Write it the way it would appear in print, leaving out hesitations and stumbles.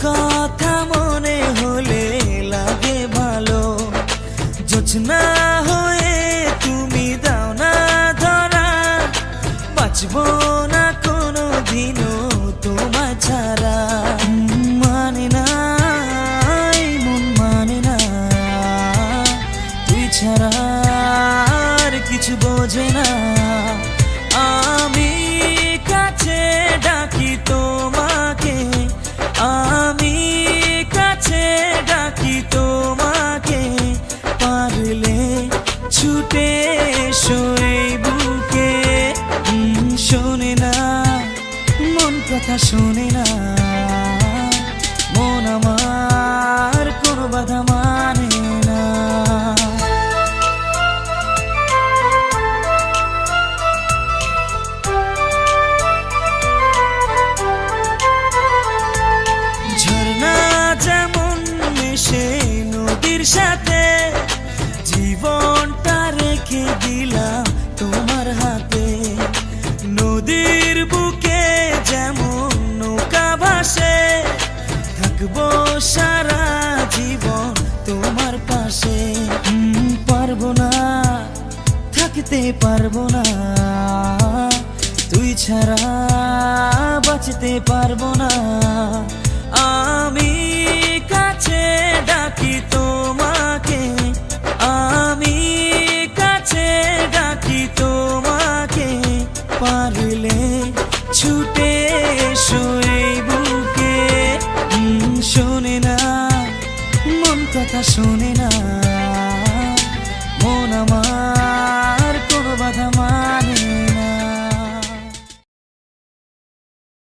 কথা মনে হলে লাগে ভালো, জোছনা হয়ে তুমি দাও না ধরা, বাঁচবো না কোনো দিনও তোমায় ছাড়া। মানে না এই মন মানে না, তুই ছাড়া আর কিছু বোঝে না। আমি কাছে ডাকি তোমাকে, আমি কাছে ডাকি তোমাকে, পারলে ছুটে এসো এই বুকে। শোনে না মন কথা শোনে না, মন আমার কোনো বাধা মানে না। ঝর্ণা যেমন মিশে নদীর সাথে, জীবনটা রেখে দিলাম তোমার হাতে। নদীর বুকে যেমন নৌকা ভাসে, থাকবো সারা জীবন তোমার পাশে। পারবো না থাকতে পারবো না, তুই ছাড়া বাঁচতে পারবো না। আমি কাছে ডাকি তোমাকে,